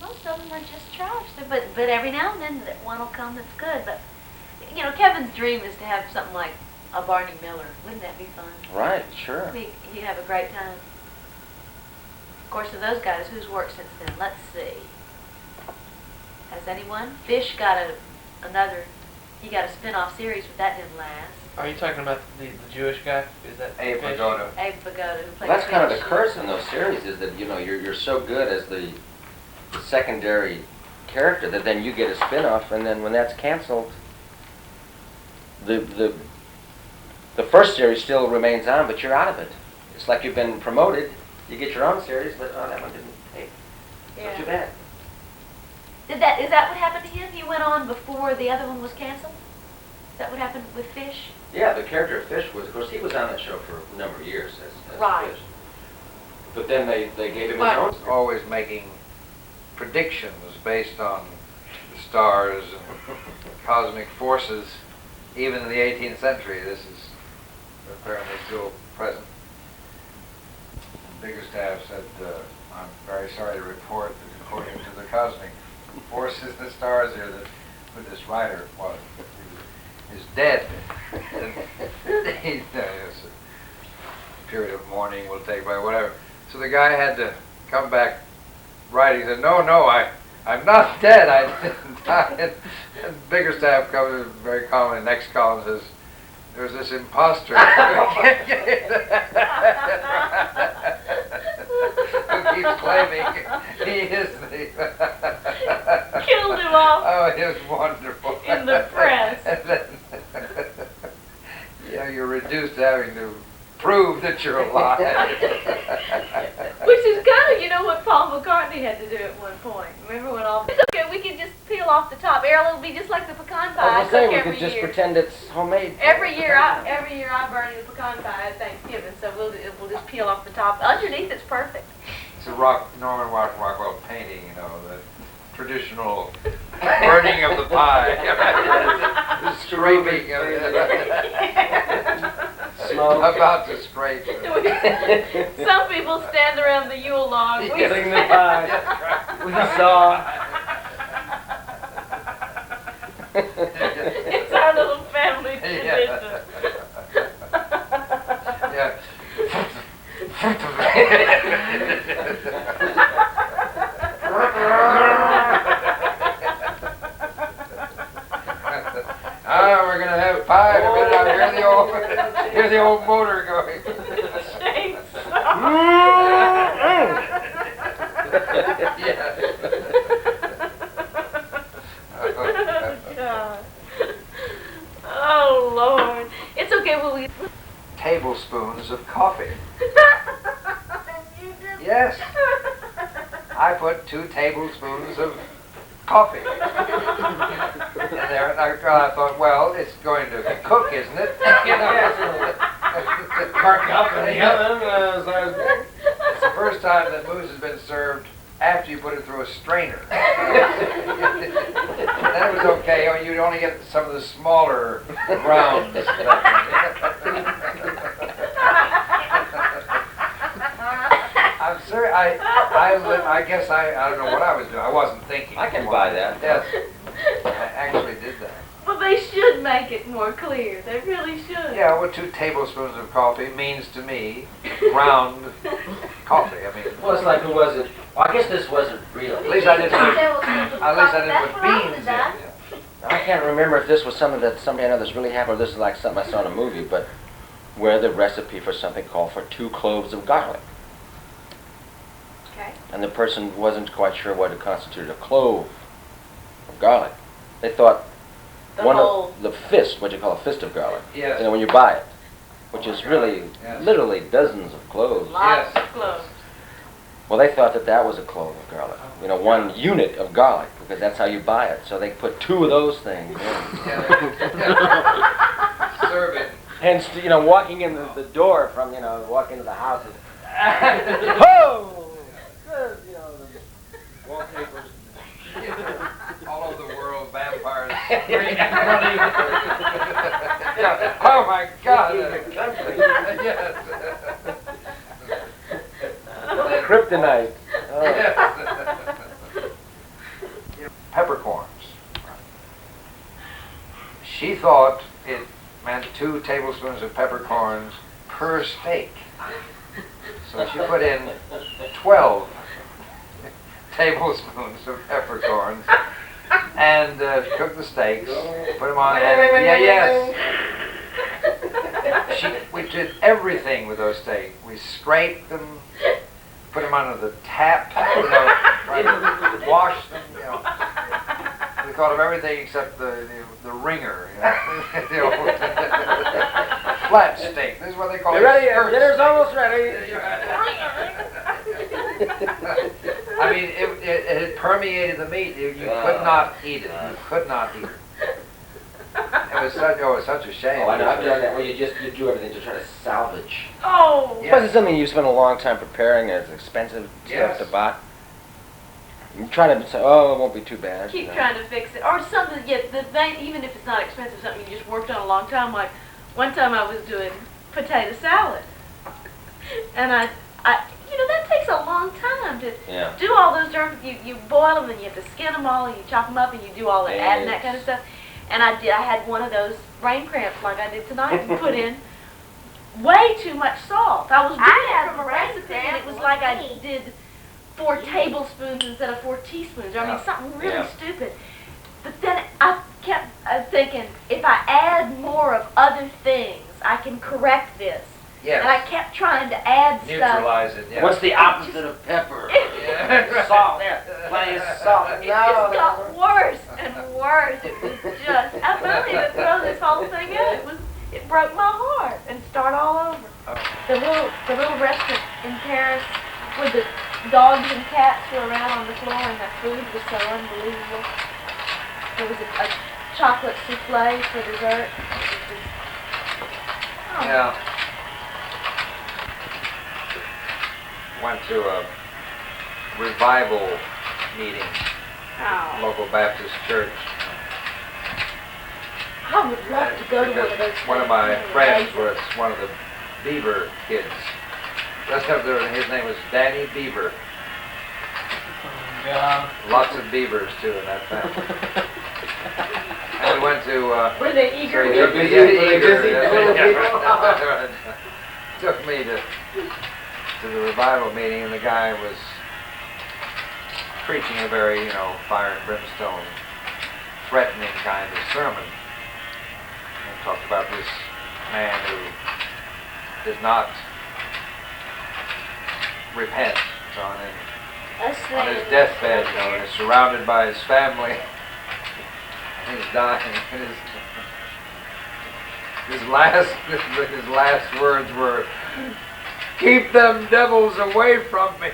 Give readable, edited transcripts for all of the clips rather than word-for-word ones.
Most of them are just trash. But every now and then one will come that's good. But you know, Kevin's dream is to have something like a Barney Miller. Wouldn't that be fun? Right, sure. He'd have a great time. Of course, of those guys, who's worked since then? Let's see. Has anyone? Fish got another. He got a spin-off series, but that didn't last. Are you talking about the Jewish guy? Is that Abe Fish? Vigoda. Abe Vigoda, who played Well, that's kind of Fish. the curse in those series, is that you're so good as the secondary character that then you get a spin-off, and then when that's canceled, the first series still remains on, but you're out of it. It's like you've been promoted. You get your own series, but oh, that one didn't take. Yeah. So too bad. Is that what happened to him? He went on before the other one was canceled? Is that what happened with Fish? Yeah, the character of Fish was, of course, he was on that show for a number of years as Right. Fish. But then they gave him his But- own. Always making predictions based on the stars and cosmic forces, even in the 18th century. This is apparently still present. Biggerstaff said, I'm very sorry to report that according to the cosmic forces, the stars here, that who this writer was is dead. And yes, a period of mourning will take by whatever. So the guy had to come back writing. He said, no, I'm not dead. I didn't die. And Biggerstaff comes very calmly, next column says, there's this imposter who keeps claiming he is the... Killed him off. Oh, it was wonderful. In the press. And then, you're reduced to having to prove that you're alive. Which is kind of, what Paul McCartney had to do at one point. Remember when all... It's okay, we can just peel off the top. Errol, it'll be just like the pecan pie I I was saying, cook we every could just year. pretend it's homemade. Every year I burn the pecan pie at Thanksgiving, so we'll just peel off the top. Underneath it's perfect. It's a Norman Rockwell painting, the traditional burning of the pie. The scraping of it. Smoke. About to scrape. Some people stand around the Yule log. We Getting the pie. We saw. It's our little family tradition. Yeah. We're gonna have pie. Hear the old motor going. God. Oh Lord. It's okay when we Tablespoons of coffee. Yes. I put 2 tablespoons of coffee. And there, I thought, well, it's going to cook, isn't it? Park up in the oven. It's the first time that mousse has been served after you put it through a strainer. That was okay. Oh, you'd only get some of the smaller grounds. I'm sorry. I guess I don't know what I was doing. I wasn't thinking. I can buy that. Yes, I actually did that. Well, they should make it more clear. They really should. Yeah, well, 2 tablespoons of coffee means to me ground coffee. I mean, Well, it's like, who was it? Well, I guess this wasn't real. at least I didn't put beans in. Yeah. I can't remember if this was something that somebody I know that's really happened, or this is like something I saw in a movie, but where the recipe for something called for 2 cloves of garlic. Okay. And the person wasn't quite sure what it constituted a clove of garlic. They thought the fist, what you call a fist of garlic. Yes. When you buy it, which is really, Yes. literally dozens of cloves. Lots Yes. of cloves. Well, they thought that was a clove of garlic. 1 unit of garlic, because that's how you buy it. So they put 2 of those things in. Serve it. Hence, walking in the door from, walk into the house and, ho! Good, the wallpapers. All over the world, vampires screaming, running. Oh my God! Yes. Kryptonite. Oh. Yes. thought it meant 2 tablespoons of peppercorns per steak. So she put in 12 tablespoons of peppercorns and cooked the steaks, put them on, and we did everything with those steaks. We scraped them, put them under the tap, tried to wash them, We thought of everything except the ringer, the old flat steak. This is what they call it. Ready? Dinner's almost ready. I mean, it had permeated the meat. You could not eat it. You could not eat it. It was such a shame. Oh, I know. I've done that where you do everything to try to salvage. Oh. Because it's something you spend a long time preparing and it's expensive stuff to buy. You try to say, oh, it won't be too bad. Keep trying to fix it. Or something, even if it's not expensive, something you just worked on a long time. Like, one time I was doing potato salad. And that takes a long time to do all those you boil them and you have to skin them all and you chop them up and you do all that, adding that kind of stuff. And I had one of those brain cramps like I did tonight and put in way too much salt. I was doing it from a recipe and it was like I did 4 tablespoons instead of 4 teaspoons. I mean, something really stupid. But then I kept thinking, if I add more of other things, I can correct this. Yes. And I kept trying to add Neutralize stuff. it, yeah. What's the opposite of pepper? Salt. Plenty of salt. It just got worse and worse. It was just, I finally had to throw this whole thing in. It broke my heart and start all over. The little restaurant in Paris where the dogs and cats were around on the floor and the food was so unbelievable. There was a chocolate souffle for dessert. Yeah. Went to a revival meeting, local Baptist church. I would love to go to one of those. One of my friends was one of the Beaver kids. His name was Danny Beaver. Lots of beavers too in that family. And we went to. Were they eager? So he took me, took me to the revival meeting, and the guy was preaching a very, fire and brimstone, threatening kind of sermon. And talked about this man who does not repent on his deathbed, and is surrounded by his family. He's dying. His last words were, "Keep them devils away from me."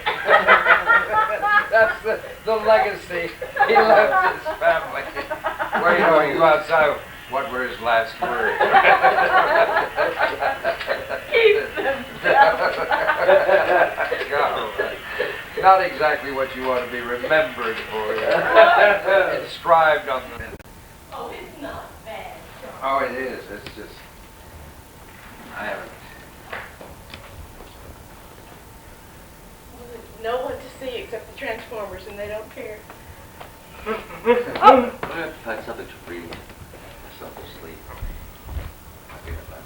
That's the legacy he left his family. Where you go outside, what were his last words? Keep them devils. Not exactly what you want to be remembered for. Inscribed on the. Oh, it's not bad. Oh, it is. It's just. I haven't. No one to see except the Transformers, and they don't care. I'm going to find something to read myself to sleep. I think about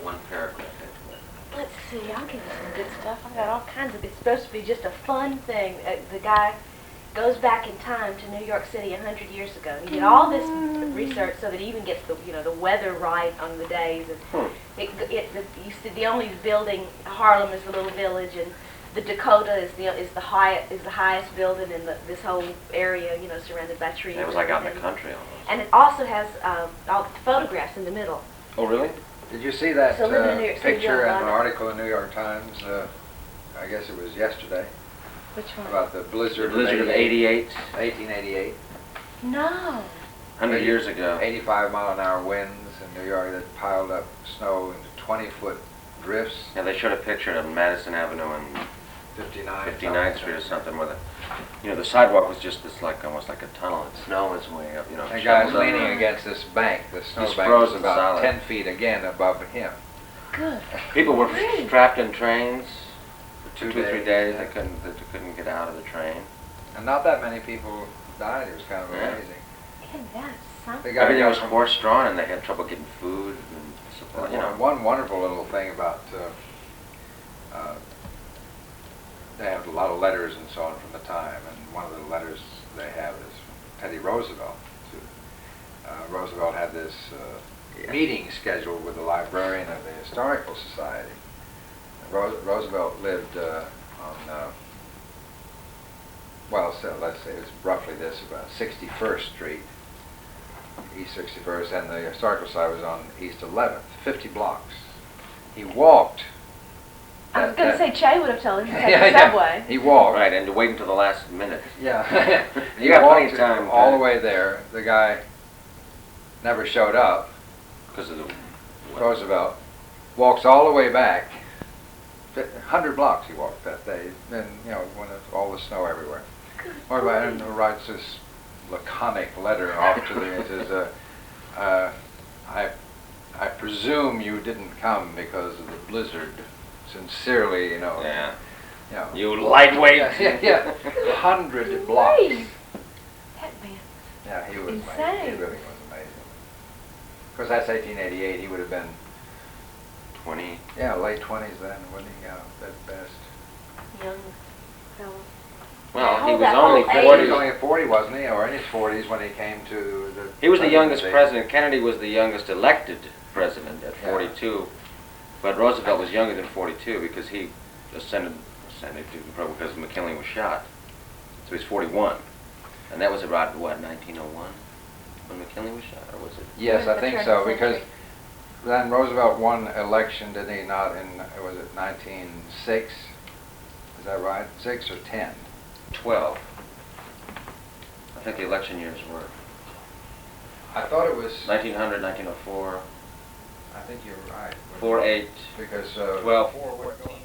one paragraph into it. Let's see, I'll give you some good stuff. I've got all kinds of, it's supposed to be just a fun thing. The guy goes back in time to New York City 100 years ago. He did all this research so that he even gets the weather right on the days. And you see, the only building, Harlem is the little village, and the Dakota is the highest building in this whole area, surrounded by trees. It was like out in the country almost. And it also has all the photographs in the middle. Oh, really? Did you see that So living in New York City, picture yeah, in an article in the New York Times? I guess it was yesterday. Which one? About the blizzard. The blizzard of 88. 1888. No. 100 years ago. 85-mile-an-hour winds in New York that piled up snow into 20-foot drifts. Yeah, they showed a picture of Madison Avenue and 59th Street or something where the sidewalk was just almost like a tunnel. And snow was way up, The guy's leaning against this bank. The snow He's bank was frozen about solid. 10 feet again above him. Good. People were Really? trapped in trains for two, Two 3 days. They couldn't get out of the train. And not that many people died. It was kind of amazing. Hey, that's something. The guy Everything got was from- horse-drawn, and they had trouble getting food and supply. You know. One wonderful little thing about they have a lot of letters and so on from the time, and one of the letters they have is from Teddy Roosevelt. Roosevelt had this meeting scheduled with the librarian of the Historical Society. Roosevelt lived on, well, so let's say it's roughly this, about 61st Street, East 61st, and the Historical Society was on East 11th, 50 blocks. He walked. I was going to say Che would have told him to take Yeah, the subway. He walked. Right, and to wait until the last minute. Yeah. You got plenty of walked time. all the way there. The guy never showed up. Because of the... Roosevelt walks all the way back. 100 blocks he walked that day. And, you know, when it's all the snow everywhere. And writes this laconic letter off to the, he says, I presume you didn't come because of the blizzard. Sincerely, you know. Yeah. You know. You lightweight. Yeah. 100 blocks. Please. That man. Yeah, he was Insane. amazing. He really was amazing. Of course, that's 1888. He would have been, 20. yeah, late 20s then, wouldn't he? At best. Young fellow. Well, he Hold was that only whole He was 40. only 40, wasn't he? Or in his 40s when he came to the... He was the youngest presidency. president. Kennedy was the youngest elected president at Yeah. 42. But Roosevelt was younger than 42 because he ascended probably because McKinley was shot. So he's 41. And that was about, what, 1901? When McKinley was shot, or was it? Yes, I The think turn so, of the because century. then Roosevelt won election, didn't he? Not in, was it 1906? Is that right? 6 or 10? 12. I think the election years were I thought it was... 1900, 1904, I think you're right. 48, Because... 12. 4 would go in